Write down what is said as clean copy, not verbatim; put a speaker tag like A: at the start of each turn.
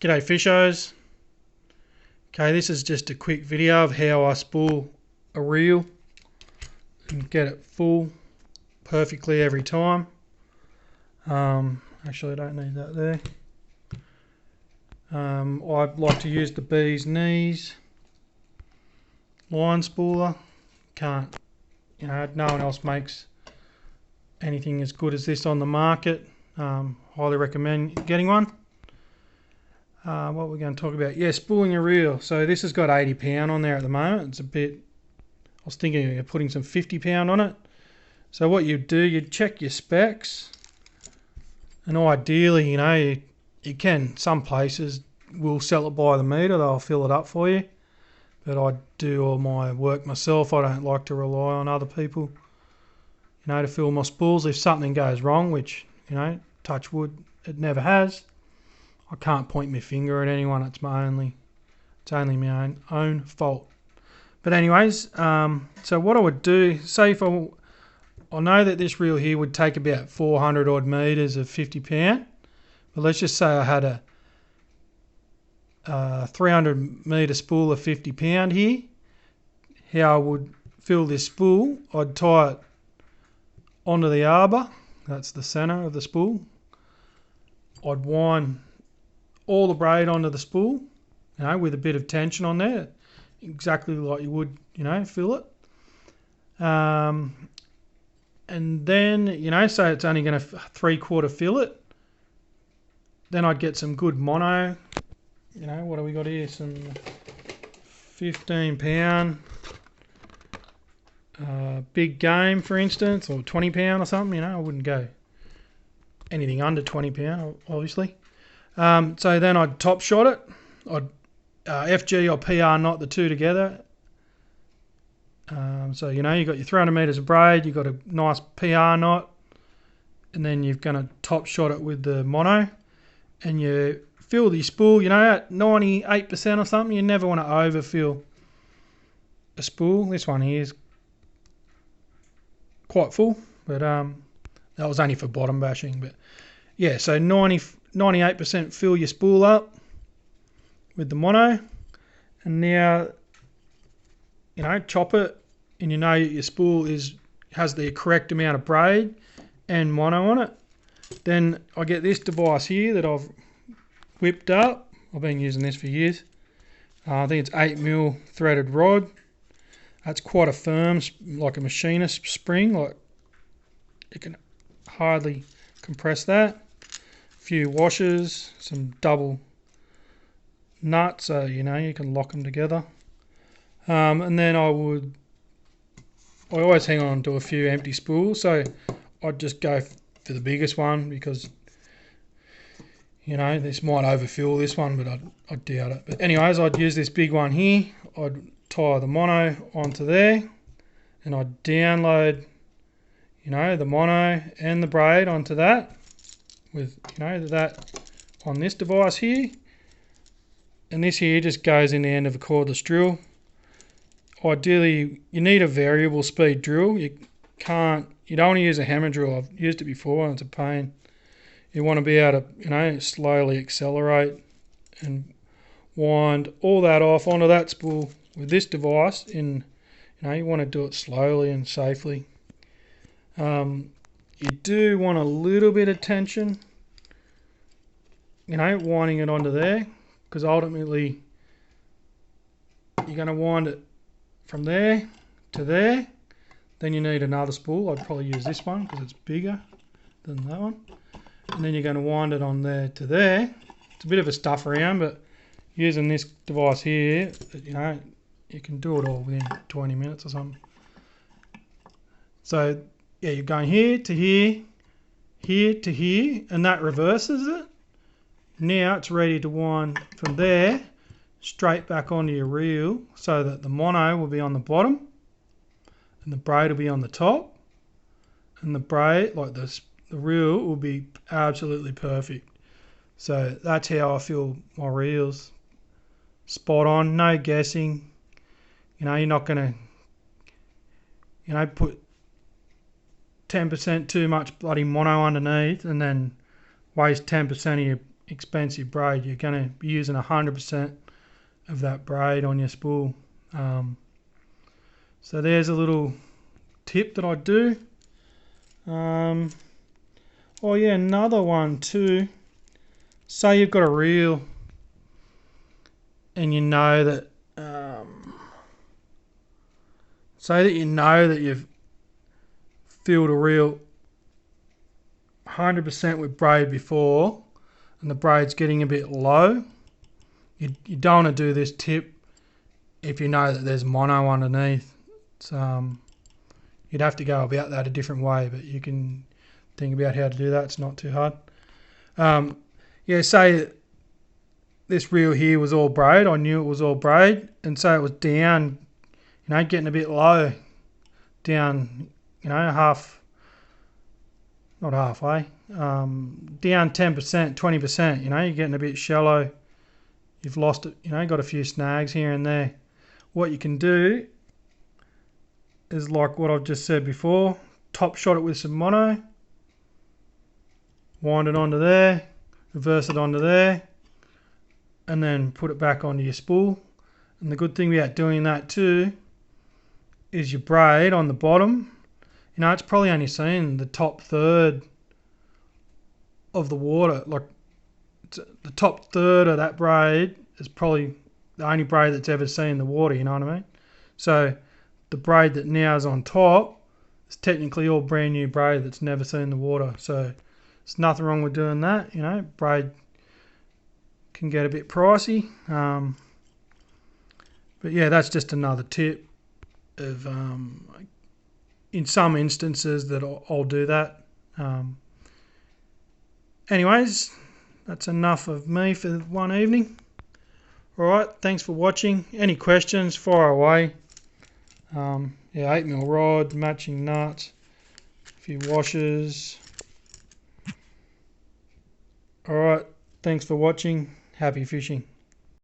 A: G'day fishos. Okay, this is just a quick video of how I spool a reel and get it full perfectly every time. Actually I don't need that there. I like to use the bee's knees line spooler. No one else makes anything as good as this on the market. Highly recommend getting one. What we're going to talk about, spooling a reel. So this has got 80 pound on there at the moment. It's a bit, I was thinking of putting some 50 pound on it. So what you do, you check your specs, and ideally, you can, some places will sell it by the metre, they'll fill it up for you, but I do all my work myself. I don't like to rely on other people, to fill my spools. If something goes wrong, which, touch wood, it never has, I can't point my finger at anyone. It's only my own fault. But anyways, so what I would do, say if I know that this reel here would take about 400 odd metres of 50 pound, but let's just say I had a 300 metre spool of 50 pound here. How I would fill this spool, I'd tie it onto the arbor, that's the centre of the spool. I'd wind all the braid onto the spool, with a bit of tension on there, exactly like you would, fill it. And then, say it's only going to 3/4 fill it, then I'd get some good mono. What do we got here? Some 15 pound big game, for instance, or 20 pound or something. I wouldn't go anything under 20 pound, obviously. So then I'd top shot it. I'd FG or PR knot the two together. So you got your 300 metres of braid, you've got a nice PR knot, and then you're going to top shot it with the mono, and you fill the spool, at 98% or something. You never want to overfill a spool. This one here is quite full, but that was only for bottom bashing. But yeah, so 98% fill your spool up with the mono, and now chop it, and your spool has the correct amount of braid and mono on it. Then I get this device here that I've whipped up. I've been using this for years. I think it's 8mm threaded rod. That's quite a firm, like a machinist spring. Like, you can hardly compress that. A few washers, some double nuts, so you can lock them together. And then I always hang on to a few empty spools, so I'd just go for the biggest one, because this might overfill this one, but I doubt it. But anyways, I'd use this big one here. I'd tie the mono onto there, and I'd download the mono and the braid onto that, with that on this device here, and this here just goes in the end of a cordless drill. Ideally, you need a variable speed drill. You don't want to use a hammer drill. I've used it before and it's a pain. You want to be able to, slowly accelerate and wind all that off onto that spool with this device. You want to do it slowly and safely. You do want a little bit of tension, winding it onto there, because ultimately you're going to wind it from there to there. Then you need another spool. I'd probably use this one because it's bigger than that one. And then you're going to wind it on there to there. It's a bit of a stuff around, but using this device here, you can do it all within 20 minutes or something. So yeah, you're going here to here, here to here, and that reverses it. Now it's ready to wind from there straight back onto your reel, so that the mono will be on the bottom and the braid will be on the top, and the braid, like this, the reel will be absolutely perfect. So that's how I fill my reels. Spot on, no guessing. You're not going to put 10% too much bloody mono underneath and then waste 10% of expensive braid, you're going to be using 100% of that braid on your spool. So there's a little tip that I do. Oh yeah, another one too. Say you've got a reel and you know that say that you know that you've filled a reel 100% with braid before and the braid's getting a bit low. You don't want to do this tip if you know that there's mono underneath. You'd have to go about that a different way, but you can think about how to do that. It's not too hard. Yeah, say this reel here was all braid. I knew it was all braid, and so it was down, getting a bit low, down, not halfway, down 10%, 20%. You're getting a bit shallow. You've lost it. Got a few snags here and there. What you can do is like what I've just said before. Top shot it with some mono. Wind it onto there. Reverse it onto there. And then put it back onto your spool. And the good thing about doing that too is your braid on the bottom. It's probably only seen the top third of the water. Like the top third of that braid is probably the only braid that's ever seen the water, you know what I mean? So the braid that now is on top is technically all brand new braid that's never seen the water. So there's nothing wrong with doing that. Braid can get a bit pricey. But yeah, that's just another tip of in some instances that I'll do that. Anyways, that's enough of me for one evening. Alright, thanks for watching. Any questions, fire away. Yeah, 8mm rod, matching nuts, a few washers. Alright, thanks for watching. Happy fishing.